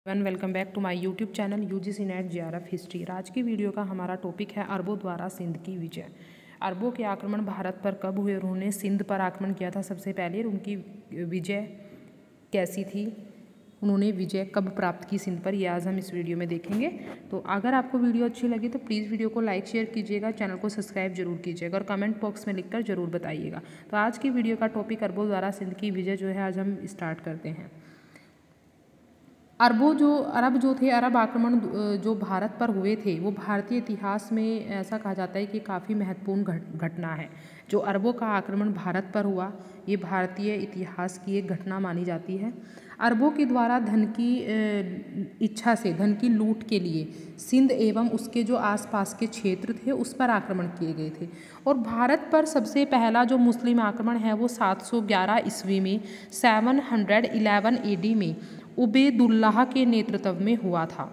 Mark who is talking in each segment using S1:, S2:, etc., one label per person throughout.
S1: Welcome back to my YouTube channel UGC NET JRF history. आज की video का हमारा टॉपिक है अरबों द्वारा सिंध की विजय। अरबों के आक्रमण भारत पर कब हुए, उन्होंने सिंध पर आक्रमण किया था सबसे पहले, उनकी विजय कैसी थी, उन्होंने विजय कब प्राप्त की सिंध पर, यह आज हम इस वीडियो में देखेंगे। तो अगर आपको वीडियो अच्छी लगी तो प्लीज़ वीडियो को लाइक शेयर कीजिएगा, चैनल को सब्सक्राइब जरूर कीजिएगा और कमेंट बॉक्स में लिखकर जरूर बताइएगा। तो आज की वीडियो का टॉपिक अरबों द्वारा सिंध की विजय जो है आज हम स्टार्ट करते हैं। अरब आक्रमण जो भारत पर हुए थे वो भारतीय इतिहास में ऐसा कहा जाता है कि काफ़ी महत्वपूर्ण घटना है। जो अरबों का आक्रमण भारत पर हुआ ये भारतीय इतिहास की एक घटना मानी जाती है। अरबों के द्वारा धन की इच्छा से धन की लूट के लिए सिंध एवं उसके जो आसपास के क्षेत्र थे उस पर आक्रमण किए गए थे। और भारत पर सबसे पहला जो मुस्लिम आक्रमण है वो 711 ईस्वी में 711 AD में उबैदुल्लाह के नेतृत्व में हुआ था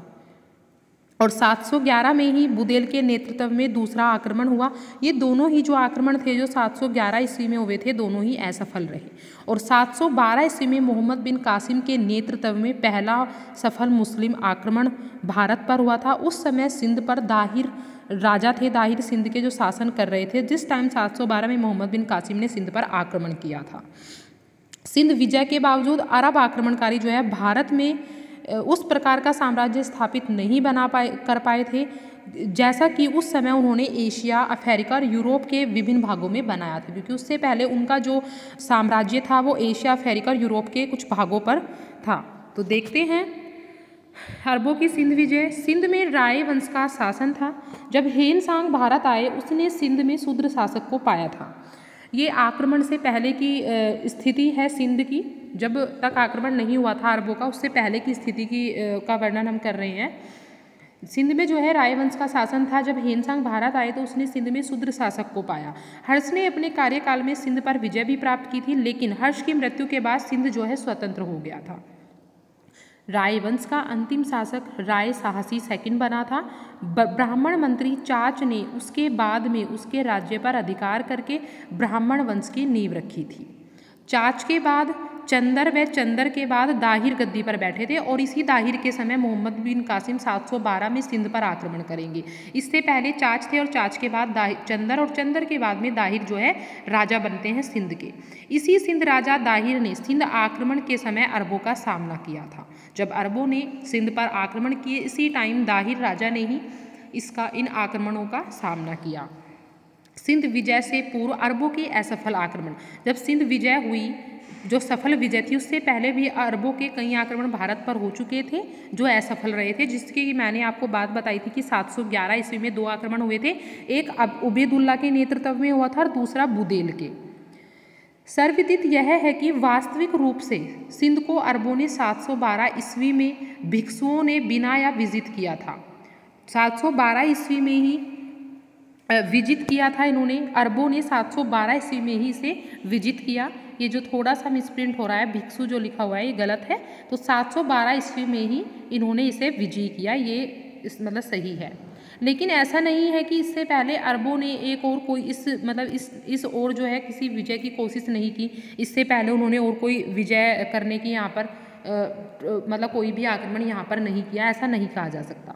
S1: और 711 में ही बुदेल के नेतृत्व में दूसरा आक्रमण हुआ। ये दोनों ही जो आक्रमण थे जो 711 ईस्वी में हुए थे दोनों ही असफल रहे। और 712 ईस्वी में मोहम्मद बिन कासिम के नेतृत्व में पहला सफल मुस्लिम आक्रमण भारत पर हुआ था। उस समय सिंध पर दाहिर राजा थे, दाहिर सिंध के जो शासन कर रहे थे, जिस टाइम 712 में मोहम्मद बिन कासिम ने सिंध पर आक्रमण किया था। सिंध विजय के बावजूद अरब आक्रमणकारी जो है भारत में उस प्रकार का साम्राज्य स्थापित नहीं कर पाए थे जैसा कि उस समय उन्होंने एशिया, अफ्रीका और यूरोप के विभिन्न भागों में बनाया था, क्योंकि उससे पहले उनका जो साम्राज्य था वो एशिया, अफ्रीका और यूरोप के कुछ भागों पर था। तो देखते हैं अरबों की सिंध विजय। सिंध में राय वंश का शासन था। जब हेनसांग भारत आए उसने सिंध में शूद्र शासक को पाया था। ये आक्रमण से पहले की स्थिति है सिंध की, जब तक आक्रमण नहीं हुआ था अरबों का उससे पहले की स्थिति का वर्णन हम कर रहे हैं। सिंध में जो है रायवंश का शासन था। जब हेनसांग भारत आए तो उसने सिंध में शूद्र शासक को पाया। हर्ष ने अपने कार्यकाल में सिंध पर विजय भी प्राप्त की थी, लेकिन हर्ष की मृत्यु के बाद सिंध जो है स्वतंत्र हो गया था। रायवंश का अंतिम शासक राय साहसी सेकंड बना था। ब्राह्मण मंत्री चाच ने उसके बाद में उसके राज्य पर अधिकार करके ब्राह्मण वंश की नींव रखी थी। चाच के बाद चंदर व चंदर के बाद दाहिर गद्दी पर बैठे थे और इसी दाहिर के समय मोहम्मद बिन कासिम 712 में सिंध पर आक्रमण करेंगे। इससे पहले चाच थे और चाच के बाद चंदर और चंदर के बाद में दाहिर जो है राजा बनते हैं सिंध के। इसी सिंध राजा दाहिर ने सिंध आक्रमण के समय अरबों का सामना किया था। जब अरबों ने सिंध पर आक्रमण किए इसी टाइम दाहिर राजा ने ही इन आक्रमणों का सामना किया। सिंध विजय से पूर्व अरबों की असफल आक्रमण। जब सिंध विजय हुई जो सफल विजय थी उससे पहले भी अरबों के कई आक्रमण भारत पर हो चुके थे जो असफल रहे थे, जिसकी मैंने आपको बात बताई थी कि 711 ईस्वी में 2 आक्रमण हुए थे। एक उबैदुल्लाह के नेतृत्व में हुआ था और दूसरा बुदेल के। सर्वविदित यह है कि वास्तविक रूप से सिंध को अरबों ने 712 ईस्वी में भिक्षुओं ने बिना या विजित किया था। 712 ईस्वी में ही विजित किया था इन्होंने, अरबों ने 712 ईस्वी में ही इसे विजित किया। ये जो थोड़ा सा मिसप्रिंट हो रहा है, भिक्षु जो लिखा हुआ है ये गलत है। तो 712 ईस्वी में ही इन्होंने इसे विजय किया, ये मतलब सही है। लेकिन ऐसा नहीं है कि इससे पहले अरबों ने एक और कोई इस ओर जो है किसी विजय की कोशिश नहीं की। इससे पहले उन्होंने और कोई विजय करने की यहाँ पर कोई भी आक्रमण यहाँ पर नहीं किया, ऐसा नहीं कहा जा सकता।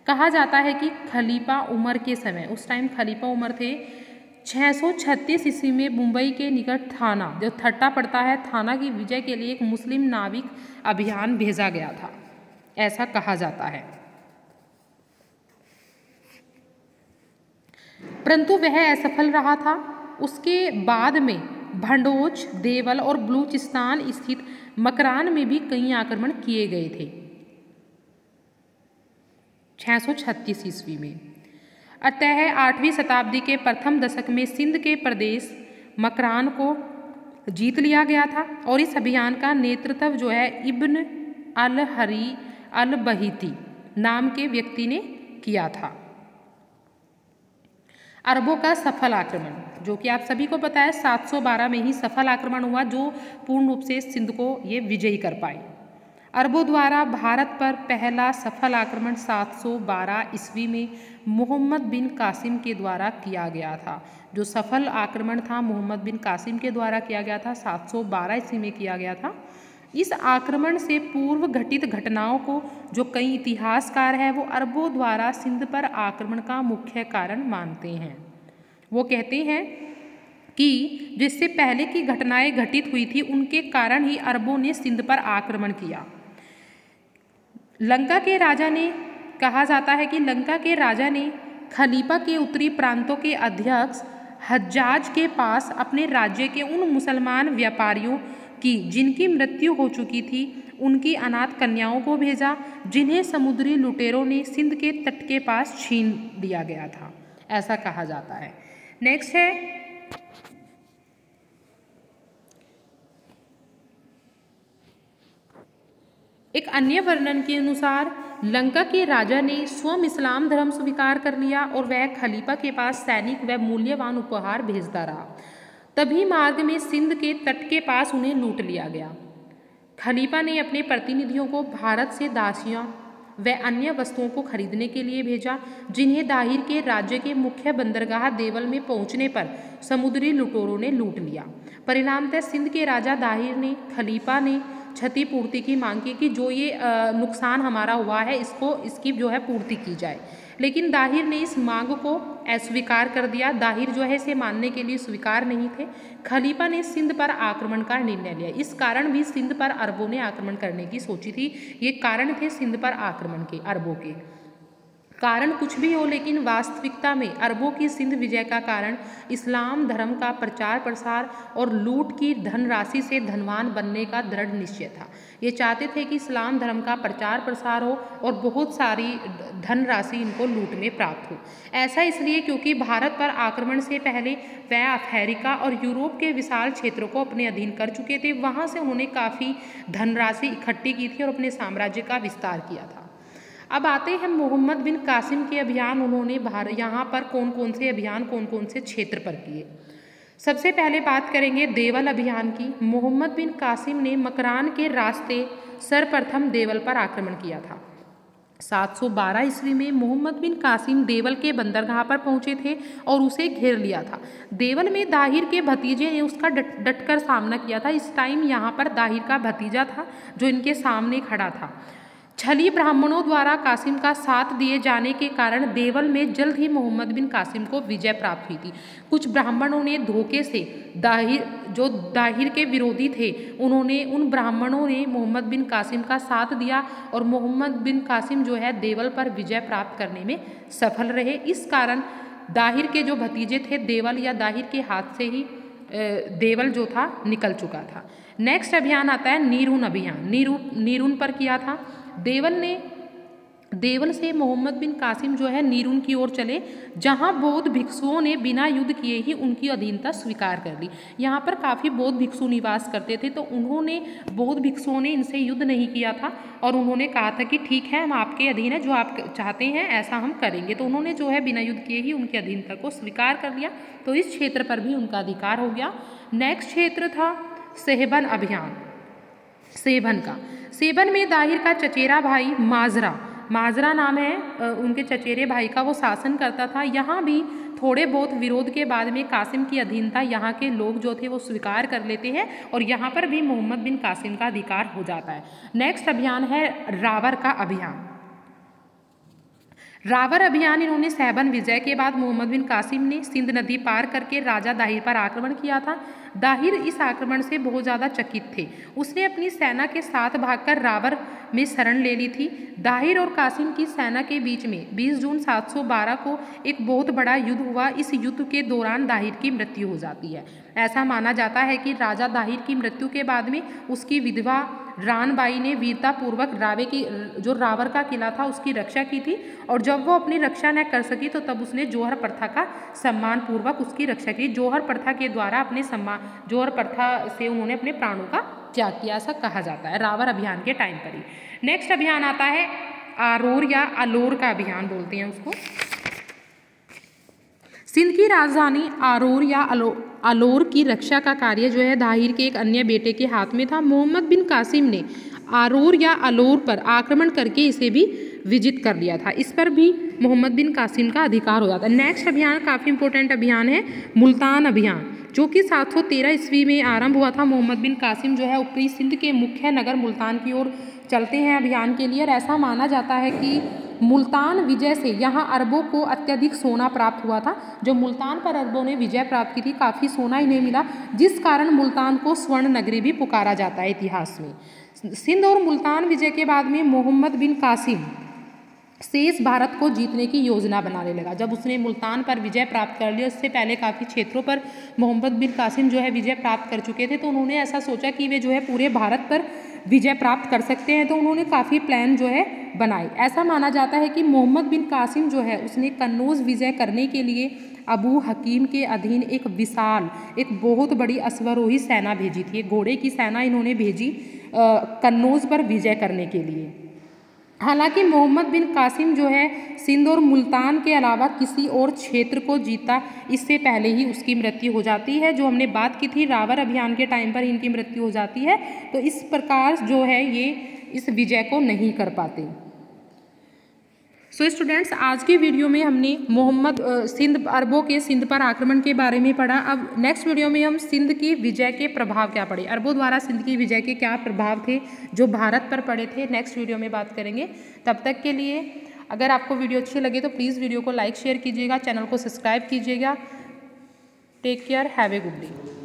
S1: कहा जाता है कि खलीफा उमर के समय, उस टाइम खलीफा उमर थे, 636 ईस्वी में मुंबई के निकट थाना जो थट्टा पड़ता है, थाना की विजय के लिए एक मुस्लिम नाविक अभियान भेजा गया था, ऐसा कहा जाता है। परंतु वह असफल रहा था। उसके बाद में भंडोज, देवल और बलूचिस्तान स्थित मकरान में भी कई आक्रमण किए गए थे 636 ईस्वी में। अतः 8वीं शताब्दी के प्रथम दशक में सिंध के प्रदेश मकरान को जीत लिया गया था और इस अभियान का नेतृत्व जो है इब्न अल हरी अल बहीती नाम के व्यक्ति ने किया था। अरबों का सफल आक्रमण, जो कि आप सभी को पता है 712 में ही सफल आक्रमण हुआ जो पूर्ण रूप से सिंध को ये विजयी कर पाए। अरबों द्वारा भारत पर पहला सफल आक्रमण 712 ईस्वी में मोहम्मद बिन कासिम के द्वारा किया गया था। जो सफल आक्रमण था मोहम्मद बिन कासिम के द्वारा किया गया था, 712 ईस्वी में किया गया था। इस आक्रमण से पूर्व घटित घटनाओं को जो कई इतिहासकार हैं वो अरबों द्वारा सिंध पर आक्रमण का मुख्य कारण मानते हैं। वो कहते हैं कि जिससे पहले की घटनाएं घटित हुई थी उनके कारण ही अरबों ने सिंध पर आक्रमण किया। लंका के राजा ने, कहा जाता है कि लंका के राजा ने खलीफा के उत्तरी प्रांतों के अध्यक्ष हज्जाज के पास अपने राज्य के उन मुसलमान व्यापारियों की जिनकी मृत्यु हो चुकी थी उनकी अनाथ कन्याओं को भेजा, जिन्हें समुद्री लुटेरों ने सिंध के तट के पास छीन लिया गया था, ऐसा कहा जाता है। नेक्स्ट है एक अन्य वर्णन के अनुसार लंका के राजा ने स्वयं इस्लाम धर्म स्वीकार कर लिया और वह खलीफा के पास सैनिक व मूल्यवान उपहार भेजता रहा। तभी मार्ग में सिंध के तट के पास उन्हें लूट लिया गया। खलीफा ने अपने प्रतिनिधियों को भारत से दासियां व अन्य वस्तुओं को खरीदने के लिए भेजा, जिन्हें दाहिर के राज्य के मुख्य बंदरगाह देवल में पहुंचने पर समुद्री लुटेरों ने लूट लिया। परिणामतः सिंध के राजा दाहिर ने खलीफा ने क्षतिपूर्ति की मांग की कि जो ये नुकसान हमारा हुआ है इसकी जो है पूर्ति की जाए, लेकिन दाहिर ने इस मांग को अस्वीकार कर दिया। दाहिर जो है इसे मानने के लिए स्वीकार नहीं थे। खलीफा ने सिंध पर आक्रमण का निर्णय लिया। इस कारण भी सिंध पर अरबों ने आक्रमण करने की सोची थी। ये कारण थे सिंध पर आक्रमण के अरबों के। कारण कुछ भी हो, लेकिन वास्तविकता में अरबों की सिंध विजय का कारण इस्लाम धर्म का प्रचार प्रसार और लूट की धनराशि से धनवान बनने का दृढ़ निश्चय था। ये चाहते थे कि इस्लाम धर्म का प्रचार प्रसार हो और बहुत सारी धनराशि इनको लूट में प्राप्त हो। ऐसा इसलिए क्योंकि भारत पर आक्रमण से पहले वह अफ्रीका और यूरोप के विशाल क्षेत्रों को अपने अधीन कर चुके थे। वहाँ से उन्होंने काफ़ी धनराशि इकट्ठी की थी और अपने साम्राज्य का विस्तार किया था। अब आते हैं मोहम्मद बिन कासिम के अभियान। उन्होंने यहाँ पर कौन कौन से अभियान कौन कौन से क्षेत्र पर किए। सबसे पहले बात करेंगे देवल अभियान की। मोहम्मद बिन कासिम ने मकरान के रास्ते सर्वप्रथम देवल पर आक्रमण किया था। 712 ईस्वी में मोहम्मद बिन कासिम देवल के बंदरगाह पर पहुंचे थे और उसे घेर लिया था। देवल में दाहिर के भतीजे ने उसका डटकर सामना किया था। इस टाइम यहाँ पर दाहिर का भतीजा था जो इनके सामने खड़ा था। छली ब्राह्मणों द्वारा कासिम का साथ दिए जाने के कारण देवल में जल्द ही मोहम्मद बिन कासिम को विजय प्राप्त हुई थी। कुछ ब्राह्मणों ने धोखे से दाहिर के विरोधी थे, उन ब्राह्मणों ने मोहम्मद बिन कासिम का साथ दिया और मोहम्मद बिन कासिम जो है देवल पर विजय प्राप्त करने में सफल रहे। इस कारण दाहिर के जो भतीजे थे देवल या दाहिर के हाथ से ही देवल जो था निकल चुका था। नेक्स्ट अभियान आता है नीरून अभियान। नीरून पर किया था। देवल से मोहम्मद बिन कासिम जो है नीरून की ओर चले, जहां बौद्ध भिक्षुओं ने बिना युद्ध किए ही उनकी अधीनता स्वीकार कर ली। यहाँ पर काफ़ी बौद्ध भिक्षु निवास करते थे, तो बौद्ध भिक्षुओं ने इनसे युद्ध नहीं किया था और उन्होंने कहा था कि ठीक है, हम आपके अधीन है, जो आप चाहते हैं ऐसा हम करेंगे। तो उन्होंने जो है बिना युद्ध किए ही उनकी अधीनता को स्वीकार कर लिया, तो इस क्षेत्र पर भी उनका अधिकार हो गया। नेक्स्ट क्षेत्र था सेहबन अभियान। सेबन में दाहिर का चचेरा भाई माजरा नाम है उनके चचेरे भाई का, वो शासन करता था। यहाँ भी थोड़े बहुत विरोध के बाद में कासिम की अधीनता यहाँ के लोग जो थे वो स्वीकार कर लेते हैं और यहाँ पर भी मोहम्मद बिन कासिम का अधिकार हो जाता है। नेक्स्ट अभियान है रावर का अभियान। रावर अभियान इन्होंने सेहबन विजय के बाद मोहम्मद बिन कासिम ने सिंध नदी पार करके राजा दाहिर पर आक्रमण किया था। दाहिर इस आक्रमण से बहुत ज़्यादा चकित थे। उसने अपनी सेना के साथ भागकर रावर में शरण ले ली थी। दाहिर और कासिम की सेना के बीच में 20 जून 712 को एक बहुत बड़ा युद्ध हुआ। इस युद्ध के दौरान दाहिर की मृत्यु हो जाती है। ऐसा माना जाता है कि राजा दाहिर की मृत्यु के बाद में उसकी विधवा रानबाई ने वीरतापूर्वक रावर का किला था उसकी रक्षा की थी, और जब वो अपनी रक्षा न कर सकी तो तब उसने जौहर प्रथा का सम्मान पूर्वक उसकी रक्षा की। जौहर प्रथा के द्वारा जौहर प्रथा से उन्होंने अपने प्राणों का त्याग किया, ऐसा कहा जाता है रावर अभियान के टाइम पर ही। नेक्स्ट अभियान आता है आरोर या अलोर का अभियान बोलते हैं उसको। सिंध की राजधानी आरोर या अलोर की रक्षा का कार्य जो है दाहिर के एक अन्य बेटे के हाथ में था। मोहम्मद बिन कासिम ने आरोर या अलोर पर आक्रमण करके इसे भी विजित कर लिया था। इस पर भी मोहम्मद बिन कासिम का अधिकार हो जाता है। नेक्स्ट अभियान काफ़ी इंपॉर्टेंट अभियान है मुल्तान अभियान, जो कि 713 ईस्वी में आरंभ हुआ था। मोहम्मद बिन कासिम जो है ऊपरी सिंध के मुख्य नगर मुल्तान की ओर चलते हैं अभियान के लिए, और ऐसा माना जाता है कि मुल्तान विजय से यहाँ अरबों को अत्यधिक सोना प्राप्त हुआ था। जो मुल्तान पर अरबों ने विजय प्राप्त की थी, काफ़ी सोना इन्हें मिला, जिस कारण मुल्तान को स्वर्ण नगरी भी पुकारा जाता है इतिहास में। सिंध और मुल्तान विजय के बाद में मोहम्मद बिन कासिम शेष भारत को जीतने की योजना बनाने लगा। जब उसने मुल्तान पर विजय प्राप्त कर लिया, उससे पहले काफ़ी क्षेत्रों पर मोहम्मद बिन कासिम जो है विजय प्राप्त कर चुके थे, तो उन्होंने ऐसा सोचा कि वे जो है पूरे भारत पर विजय प्राप्त कर सकते हैं, तो उन्होंने काफ़ी प्लान जो है बनाए। ऐसा माना जाता है कि मोहम्मद बिन कासिम जो है उसने कन्नौज विजय करने के लिए अबू हकीम के अधीन एक विशाल, एक बहुत बड़ी अश्वारोही सेना भेजी थी। एक घोड़े की सेना इन्होंने भेजी कन्नौज पर विजय करने के लिए। हालांकि मोहम्मद बिन कासिम जो है सिंध और मुल्तान के अलावा किसी और क्षेत्र को जीता इससे पहले ही उसकी मृत्यु हो जाती है। जो हमने बात की थी रावर अभियान के टाइम पर इनकी मृत्यु हो जाती है, तो इस प्रकार जो है ये इस विजय को नहीं कर पाते। सो स्टूडेंट्स, आज की वीडियो में हमने सिंध अरबों के सिंध पर आक्रमण के बारे में पढ़ा। अब नेक्स्ट वीडियो में हम सिंध की विजय के प्रभाव क्या पड़े, अरबों द्वारा सिंध की विजय के क्या प्रभाव थे जो भारत पर पड़े थे, नेक्स्ट वीडियो में बात करेंगे। तब तक के लिए अगर आपको वीडियो अच्छी लगे तो प्लीज़ वीडियो को लाइक शेयर कीजिएगा, चैनल को सब्सक्राइब कीजिएगा। Take care, have a good day.